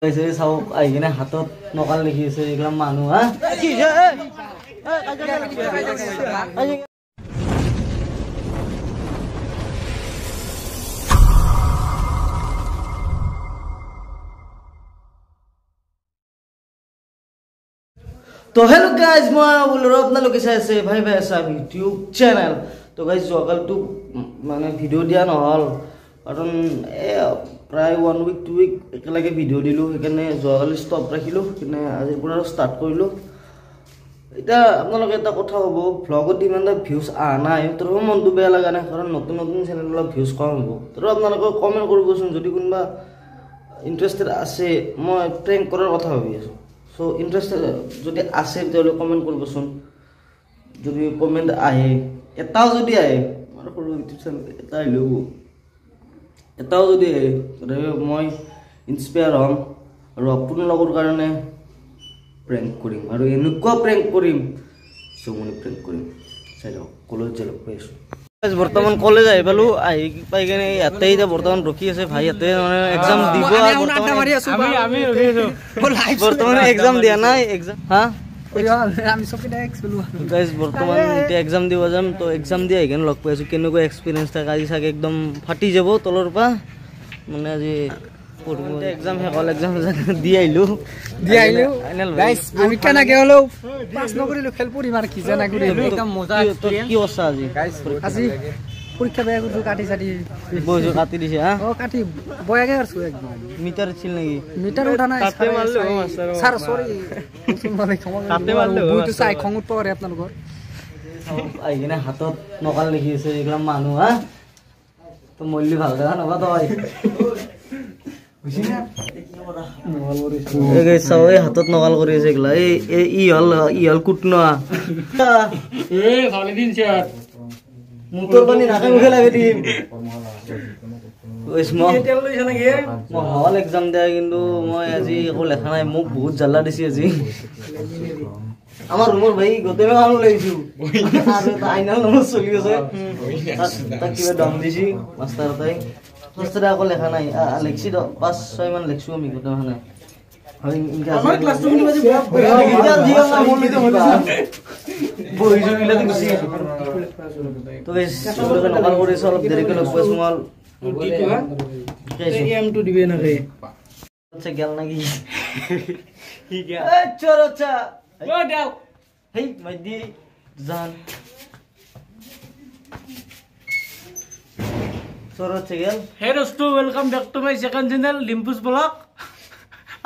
कैसे सब आई किने हाथत नकाल लिखि আছে এগুলা মানুহ হা কি যে तो हेलो गाइस मैं बोल रहा हूं अपना लोग कैसे আছে भाई भाई ऐसा YouTube चैनल तो गाइस जोकाल तो माने वीडियो दिया न हल कारण प्राय 1 वीक 2 वीक एकलागे वीडियो दिलो এখানে जोकाल স্টপ রাখিলো কিনে আজি পুরা স্টার্ট করিলো এটা আপোনালোকে এটা কথা হবো ব্লগত ইমানটা ভিউজ আনা তোৰ মনটো বেয়া লাগা নাই কাৰণ নতুন নতুন চ্যানেলগুলো ভিউজ কম হবো তোৰ আপোনালোকে কমেন্ট কৰিবচোন যদি কোনবা ইন্টাৰেস্টেড আছে মই প্ৰ্যাঙ্ক কৰাৰ কথা ভাবি আছো সো ইন্টাৰেস্টেড যদি আছে তেলে কমেন্ট কৰিবচোন যদি কমেন্ট আহে এটাও যদি আহে আমাৰ সৰু ইউটিউব চ্যানেল এটা আইলো এটাও যদি মই ইনস্পায়াৰ হম আৰু আপোনালোকৰ কাৰণে প্ৰ্যাঙ্ক কৰিম আৰু এনেকুৱা প্ৰ্যাঙ্ক কৰিম সৌমনি প্ৰ্যাঙ্ক কৰিম চাইলো কলেজ যাব পাইছো বৰ্তমান কলেজ আহি পালো আহি পাই কেনে ইয়াতে এতিয়া বৰ্তমান ৰখি আছে ভাই ইয়াতে মানে এক্সাম দিব আৰু আমি ৰখি আছো বৰ্তমান এক্সাম দিয়া নাই এক্সাম হা আমি সকিটা এক্স বলু গাইস বৰ্তমান এতিয়া এক্সাম দিব যাম তো এক্সাম দি আহি কেনে লগ পাইছো কেনেকুৱা এক্সপেৰিয়েন্স থাকে আজি চাগে একদম ফাটি যাব তলৰ পৰা মানে আজি এক্সাম হে কল এক্সাম দি আইলো গাইস আমি কেনা গেলো পাস নকৰিলো খেল পৰি মাৰ কি জানা কৰি একদম মজা কি অৱস্থা আজি গাইস আজি পৰীক্ষা বেয়া কৰিছো কাটি সাটি বইছো কাটি দিছে হা ও কাটি বয়াগে আছো একদম মিটার ছিল নাকি মিটার উঠা নাই কাটে মারলো মাস্টার স্যার সরি মানে ক্ষমা কাটে মারলো বুইটো চাই খঙত পৰে আপোনালোকৰ আই কিনে হাতত নকাল লিখি আছে এগুলা মানুহ হা তো মল্লি ভাল দেখা নবা তই হাতত নকাল কৰি আছে এগুলা ই হল কুটনা ভালে দিন স্যার মুতর পানি নাকে মুখে লাগে দিম হল এক্সাম দিয়া কিন্তু মই আজি একো লেখা নাই মোক বহুত জ্বালা দিছি আজি আমার রুমর ভাই গোটেই মানুহ লাগিছো আৰু আইনাল নম্বৰ চলি আছে তাক কিবা দম দিছি মাস্টাৰ তাই মাস্টাৰ আকৌ লেখা নাই লেখছি 5-6 মান লেখছো আমি গোটেই মানে আমার ক্লাস তো মানে বইজো গিলা দিছি তো এই সুন্দর নকাল করে সব দেরিকে লগ পাইছো মাল ডিটু হা এম2 দিবে না রে আচ্ছা গেল নাকি কি গেল এ চোরচা ও দাও হেই মাইদি জান চোরচা গেল হে দোস্ত welcome back to my second channel Limpus blog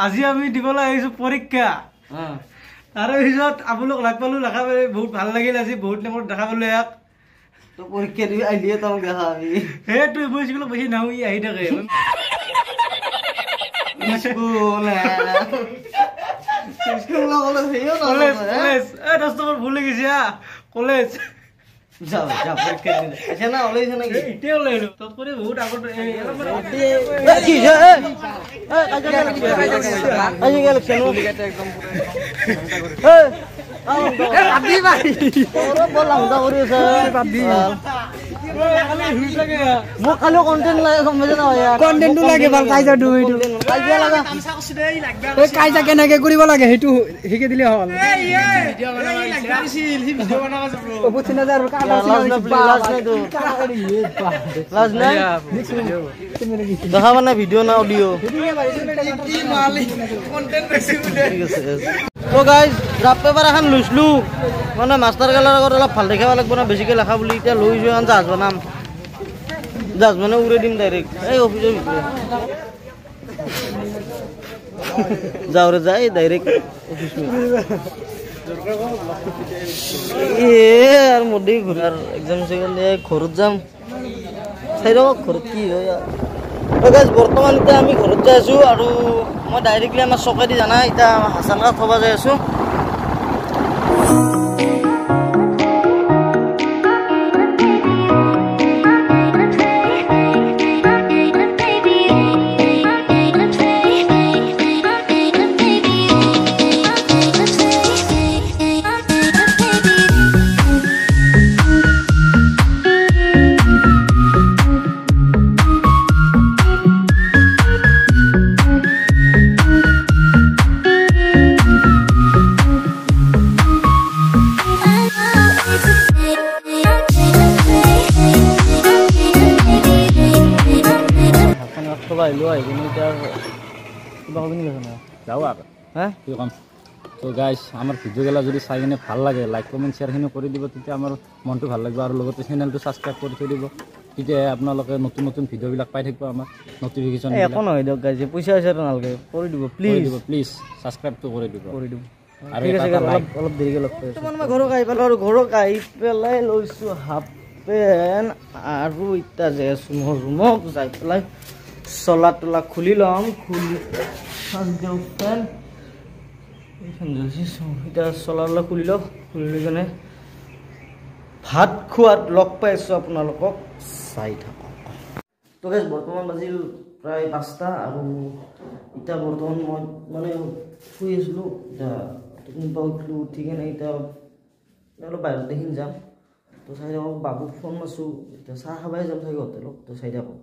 আজি আমি দিবলৈ আহিছো পৰীক্ষা তাৰে পিছত আপোনালোক লাগ পালো লেখা বহুত ভাল লাগিল আজি বহুত নম্বৰ দেখা পালো ইয়াক তো পৰীক্ষা দি আহিলে তোমাক দেখা আমি হে তুই বইছিলো বেছি নাও ই আহি থাকে স্কুল লগলে হেও না কলেজ এ দোস্ত মোৰ ভুল লাগিছে কলেজ যাও যা পৰীক্ষা দিলে আছে না ওলাইছে নাকি ইতে ওলাইলো তো করে বহুত আগত কি যে আজি গেল কেন একদম আদি ভাই ওরে বললাম দা করে স্যার আদি মো খালি কন্টেন্ট লাগে সমঝে না ভাই কন্টেন্টটো লাগে ভাল কাইজা দুইটো কাইজা লাগা এই কাইজা কেনেকে কৰিব লাগে হেতু হিকে দিলে হল ভিডিও বনাবা লাগিছিল হি ভিডিও বনাবা যাব ও বুঝিনা যার কাটা লাজ নাই দেখাবা না ভিডিও না অডিও কি মালি কন্টেন্ট বেশি বুলে ঠিক আছে তো গাইস ড্রাফট পেপার এখন লইছলু মানে মাস্টার গেলার আগত অলপ ভাল দেখাবা লাগব না বেছিকে লেখা বুলি এটা লৈ যোৱা আন জাজ বনাম জাজ মানে উৰে দিম ডাইরেক্ট এই অফিসের ভিতরে যাও রে যাই ডাইরেক্ট অফিস মে আর মোদি ঘুরার এক্সাম সেকেন্ড ডে ঘরত যাম চাইরো ঘরত কি হয় তো গাইস বর্তমান এটা আমি ঘরত যাই আছো আৰু মই ডাইৰেক্টলি আমাৰ চকাদি জানা এটা হাসান কা থবা যাই আছো কিবা ক'বি নেকি জানো যাওঁ আৰু হা কি ক'ম তো গাইজ আমাৰ ভিডিঅ'গিলা যদি চাই কিনে ভাল লাগে লাইক কমেণ্ট শ্বেয়াৰখিনি কৰি দিব তেতিয়া আমাৰ মনটো ভাল লাগিব আৰু লগতে চেনেলটো ছাবস্ক্ৰাইব কৰি থৈ দিব তেতিয়াহে আপোনালোকে নতুন নতুন ভিডিঅ'বিলাক পাই থাকিব আমাৰ নটিফিকেশ্যন একো নহয় দিয়ক গাইজ পইচা চইচাটো নালাগে কৰি দিব প্লিজ ছাবস্ক্ৰাইবটো কৰি দিব আৰু ঠিক আছে অলপ দেৰিকৈ লগ পাই আছোঁ মই ঘৰক আহি পালোঁ আৰু ঘৰক আহি পেলাই লৈছোঁ হাফ পেণ্ট আৰু এতিয়া যাই আছোঁ মোৰ ৰুমক যাই পেলাই চলা তলা খুলি ল'ম খুলি পেণ্ট এতিয়া চলা তলা খুলি লওক খুলি লৈ কেনে ভাত খোৱাত লগ পাই আছোঁ আপোনালোকক চাই থাকক তো গাইজ বৰ্তমান বাজিল প্ৰায় 5টা আৰু এতিয়া বৰ্তমান মই মানে শুই আছিলোঁ এতিয়া টোপনিৰপৰা উঠিলোঁ উঠি কেনে এতিয়া অলপ বাহিৰত দেখিম যাম তো চাই থাকক বাবুক ফোন মাৰিছোঁ এতিয়া চাহ খাবাই যাম চাগে হোটেলত তো চাই থাকক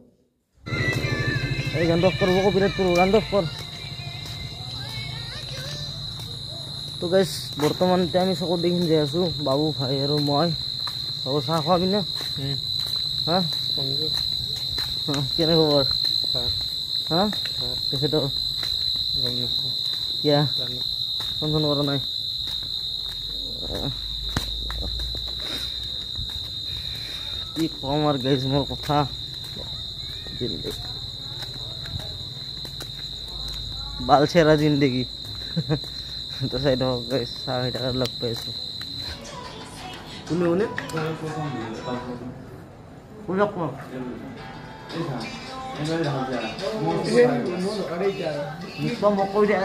এই গান দফ কৰিব কপিৰাইট কৰোঁ গান দফ কৰ তো গাইজ বৰ্তমান এতিয়া আমি চকত দেখিম যাই আছোঁ বাবু ভাই আৰু মই বাবু চাহ খোৱাবি নে হা কেনে খবৰ হা তেখেতৰ কিয়া ফোন ফোন কৰা নাই কি কম আৰু গাইজ মোৰ কথা বালচেৰা জিন্দগী তো চাই থাকক গাইজ চাহ খাই থাকাৰ লগ পাই আছোঁ কোনে কোনে শুনক মই মোক কৈ দিয়া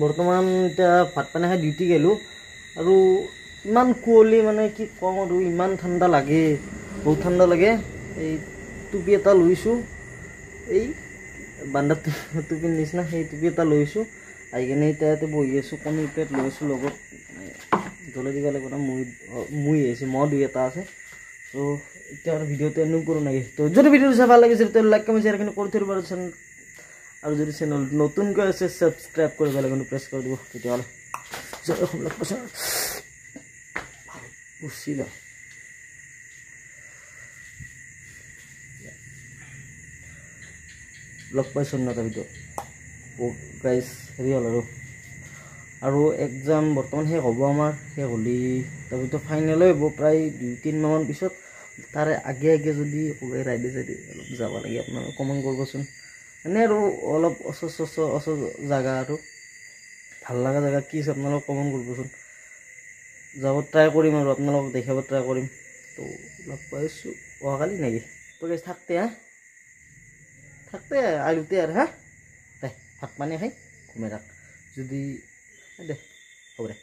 বৰ্তমান এতিয়া ভাত পানী খাই ডিউটি গ'লোঁ আৰু ইমান কুঁৱলী মানে কি কম আৰু ইমান ঠাণ্ডা লাগে বহুত ঠাণ্ডা লাগে এই টুপি এটা লৈছোঁ এই বান্দাৰ টুপিৰ নিচিনা সেই টুপি এটা লৈছোঁ আহি কিনে এতিয়া ইয়াতে বহি আছোঁ কণী প্লেট লৈছোঁ লগত জ্বলাই দিব লাগিব না মুই আহিছে মহ 2 এটা আছে তো এতিয়া আৰু ভিডিঅ'টো এণ্ডিং কৰোঁ নেকি তো যদি ভিডিঅ'টো চাই ভাল লাগিছে তেতিয়াহ'লে লাইক কমেণ্ট শ্বেয়াৰখিনি কৰি থৈ দিব আৰু চেনেল আৰু যদি চেনেল নতুনকৈ আছে ছাবস্ক্ৰাইব কৰি বেল আইকনটো প্ৰেছ কৰি দিব তেতিয়াহ'লে লগ পাইছোঁ গুচি যাওঁ লগ পাইছোঁ ন তাৰ ভিডিঅ' গাইজ হেৰি হ'ল আৰু এক্সাম বৰ্তমান শেষ হ'ব আমাৰ শেষ হ'লি তাৰপিছত ফাইনেলেই হ'ব প্ৰায় 2-3 মাহমান পিছত তাৰে আগে আগে যদি ক'ৰবাত ৰাইডে চাইডে অলপ যাব লাগে আপোনালোকে কমেণ্ট কৰিবচোন এনে আৰু অলপ ওচৰ জেগা আৰু ভাল লগা জেগা কি আছে আপোনালোকে কমেণ্ট কৰিবচোন যাব ট্ৰাই কৰিম আৰু আপোনালোকক দেখাব ট্ৰাই কৰিম তো লগ পাইছোঁ অহাকালি নেকি তো গাইজ থাকতে আলুতে আৰু হা দে ভাত পানী খাই ঘুমাই থাক যদি দে হ'ব দে